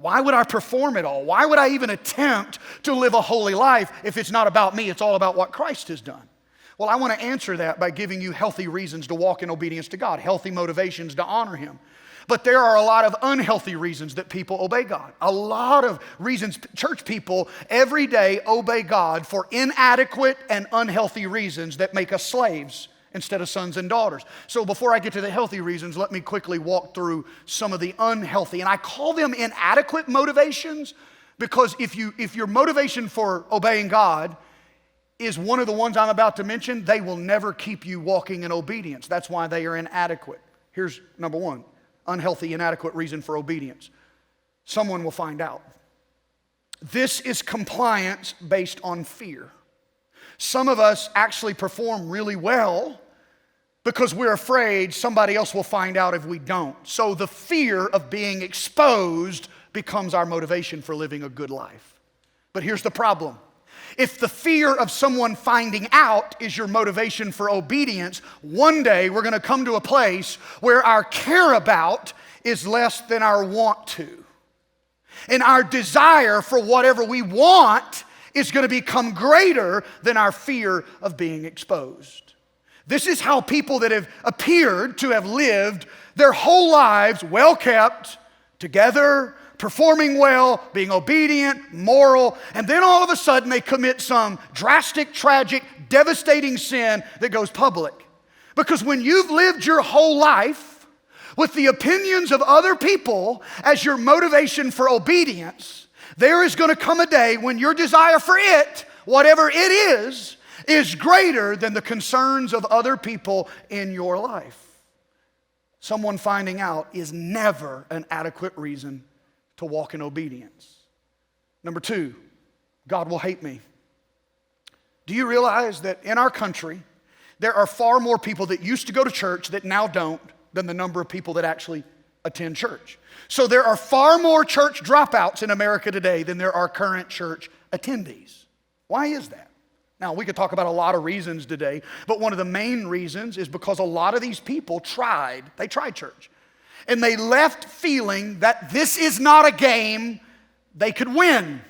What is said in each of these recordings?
Why would I perform it all? Why would I even attempt to live a holy life if it's not about me? It's all about what Christ has done. Well, I want to answer that by giving you healthy reasons to walk in obedience to God, healthy motivations to honor Him. But there are a lot of unhealthy reasons that people obey God. A lot of reasons church people every day obey God for inadequate and unhealthy reasons that make us slaves instead of sons and daughters. So before I get to the healthy reasons, let me quickly walk through some of the unhealthy. And I call them inadequate motivations because if your motivation for obeying God is one of the ones I'm about to mention, they will never keep you walking in obedience. That's why they are inadequate. Here's number one, unhealthy, inadequate reason for obedience. Someone will find out. This is compliance based on fear. Some of us actually perform really well because we're afraid somebody else will find out if we don't. So the fear of being exposed becomes our motivation for living a good life. But here's the problem. If the fear of someone finding out is your motivation for obedience, one day we're going to come to a place where our care about is less than our want to. And our desire for whatever we want is going to become greater than our fear of being exposed. This is how people that have appeared to have lived their whole lives well kept, together, performing well, being obedient, moral, and then all of a sudden they commit some drastic, tragic, devastating sin that goes public. Because when you've lived your whole life with the opinions of other people as your motivation for obedience, there is going to come a day when your desire for it, whatever it is greater than the concerns of other people in your life. Someone finding out is never an adequate reason to walk in obedience. Number two, God will hate me. Do you realize that in our country, there are far more people that used to go to church that now don't than the number of people that actually attend church? So there are far more church dropouts in America today than there are current church attendees. Why is that? Now, we could talk about a lot of reasons today, but one of the main reasons is because a lot of these people tried church. And they left feeling that this is not a game they could win.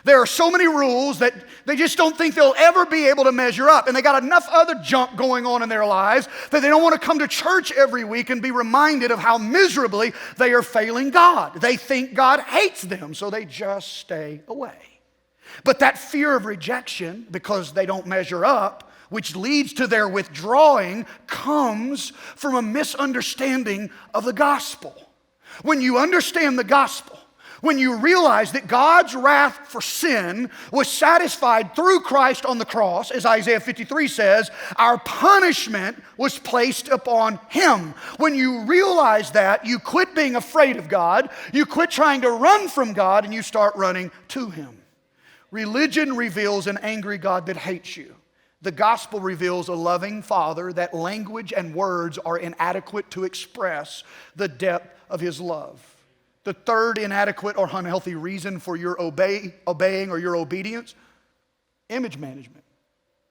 There are so many rules that they just don't think they'll ever be able to measure up. And they got enough other junk going on in their lives that they don't want to come to church every week and be reminded of how miserably they are failing God. They think God hates them, so they just stay away. But that fear of rejection, because they don't measure up, which leads to their withdrawing, comes from a misunderstanding of the gospel. When you understand the gospel, when you realize that God's wrath for sin was satisfied through Christ on the cross, as Isaiah 53 says, our punishment was placed upon Him. When you realize that, you quit being afraid of God, you quit trying to run from God, and you start running to Him. Religion reveals an angry God that hates you. The gospel reveals a loving Father that language and words are inadequate to express the depth of His love. The third inadequate or unhealthy reason for your obeying or your obedience, image management,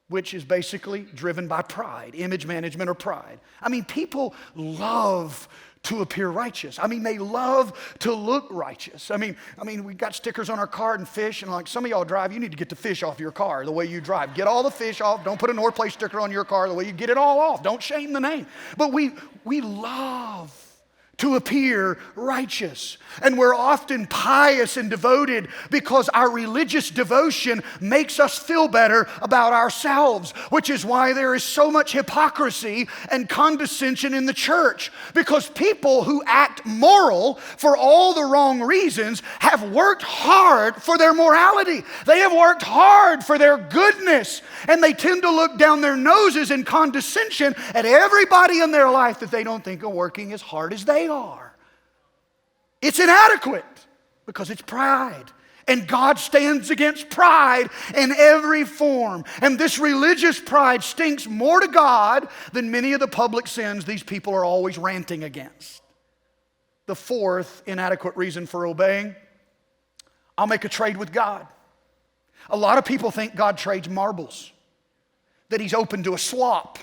which is basically driven by pride. Image management or pride. I mean, people love to appear righteous. I mean, they love to look righteous. I mean, we got stickers on our car and fish, and like some of y'all drive, you need to get the fish off your car the way you drive. Get all the fish off. Don't put a North Place sticker on your car the way you get it all off. Don't shame the name. But we love to appear righteous. And we're often pious and devoted because our religious devotion makes us feel better about ourselves, which is why there is so much hypocrisy and condescension in the church. Because people who act moral for all the wrong reasons have worked hard for their morality. They have worked hard for their goodness. And they tend to look down their noses in condescension at everybody in their life that they don't think are working as hard as they are. It's inadequate because it's pride. And God stands against pride in every form. And this religious pride stinks more to God than many of the public sins these people are always ranting against. The fourth inadequate reason for obeying, I'll make a trade with God. A lot of people think God trades marbles, that He's open to a swap.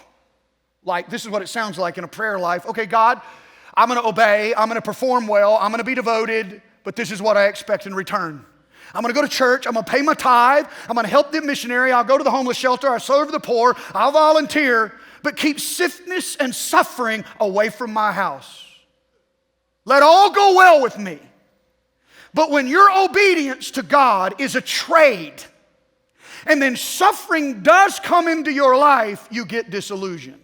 Like, this is what it sounds like in a prayer life. Okay, God, I'm going to obey. I'm going to perform well. I'm going to be devoted. but this is what I expect in return. I'm going to go to church. I'm going to pay my tithe. I'm going to help the missionary. I'll go to the homeless shelter. I'll serve the poor. I'll volunteer, but keep sickness and suffering away from my house. Let all go well with me. But when your obedience to God is a trade, and then suffering does come into your life, you get disillusioned.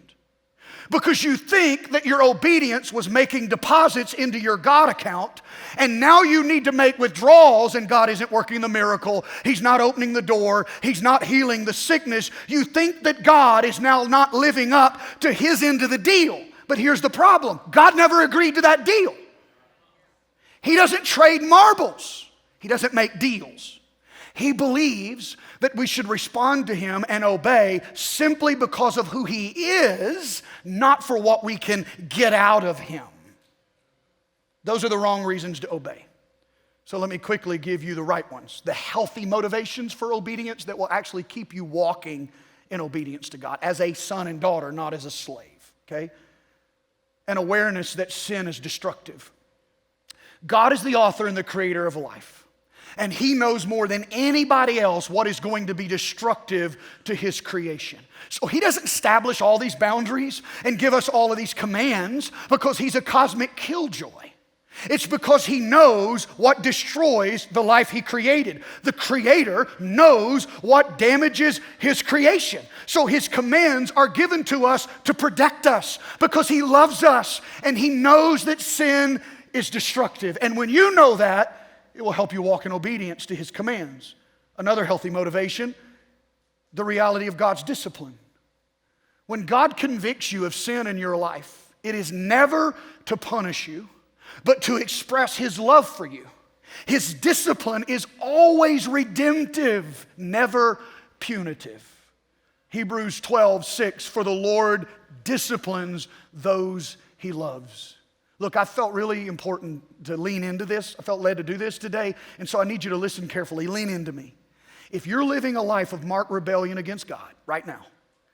Because you think that your obedience was making deposits into your God account, and now you need to make withdrawals, and God isn't working the miracle. He's not opening the door. He's not healing the sickness. You think that God is now not living up to His end of the deal. But here's the problem. God never agreed to that deal. He doesn't trade marbles. He doesn't make deals. He believes that we should respond to Him and obey simply because of who He is, not for what we can get out of Him. Those are the wrong reasons to obey. So let me quickly give you the right ones. The healthy motivations for obedience that will actually keep you walking in obedience to God as a son and daughter, not as a slave. Okay? An awareness that sin is destructive. God is the author and the creator of life. And He knows more than anybody else what is going to be destructive to His creation. So He doesn't establish all these boundaries and give us all of these commands because He's a cosmic killjoy. It's because He knows what destroys the life He created. The Creator knows what damages His creation. So His commands are given to us to protect us because He loves us and He knows that sin is destructive. And when you know that, it will help you walk in obedience to His commands. Another healthy motivation, the reality of God's discipline. When God convicts you of sin in your life, it is never to punish you, but to express His love for you. His discipline is always redemptive, never punitive. Hebrews 12:6, for the Lord disciplines those He loves. Look, I felt really important to lean into this. I felt led to do this today, and so I need you to listen carefully. Lean into me. If you're living a life of marked rebellion against God right now,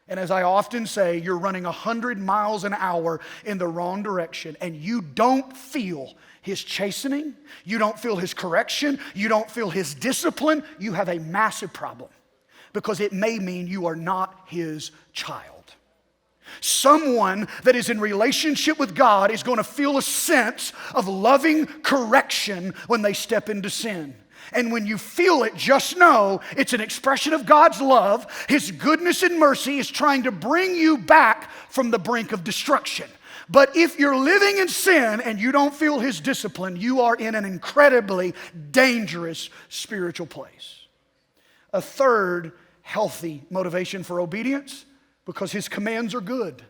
and as I often say, you're running 100 miles an hour in the wrong direction, and you don't feel His chastening, you don't feel His correction, you don't feel His discipline, you have a massive problem because it may mean you are not His child. Someone that is in relationship with God is going to feel a sense of loving correction when they step into sin. And when you feel it, just know it's an expression of God's love. His goodness and mercy is trying to bring you back from the brink of destruction. But if you're living in sin and you don't feel His discipline, you are in an incredibly dangerous spiritual place. A third healthy motivation for obedience, because His commands are good.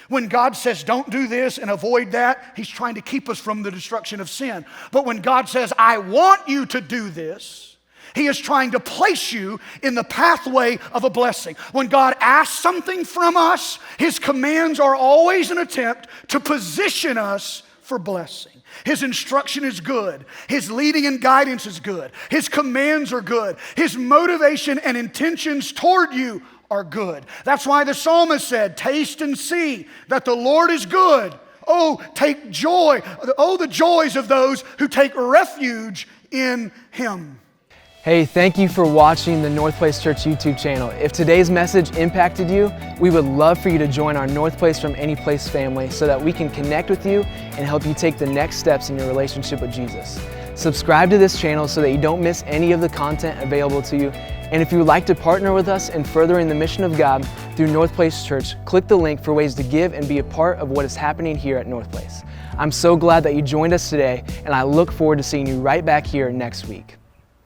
When God says don't do this and avoid that, He's trying to keep us from the destruction of sin. But when God says I want you to do this, He is trying to place you in the pathway of a blessing. When God asks something from us, His commands are always an attempt to position us for blessing. His instruction is good. His leading and guidance is good. His commands are good. His motivation and intentions toward you are good. That's why the psalmist said, taste and see that the Lord is good. Oh, take joy. Oh, the joys of those who take refuge in Him. Hey, thank you for watching the North Place Church YouTube channel. If today's message impacted you, we would love for you to join our North Place from Any Place family so that we can connect with you and help you take the next steps in your relationship with Jesus. Subscribe to this channel so that you don't miss any of the content available to you. And if you would like to partner with us in furthering the mission of God through North Place Church, click the link for ways to give and be a part of what is happening here at North Place. I'm so glad that you joined us today, and I look forward to seeing you right back here next week.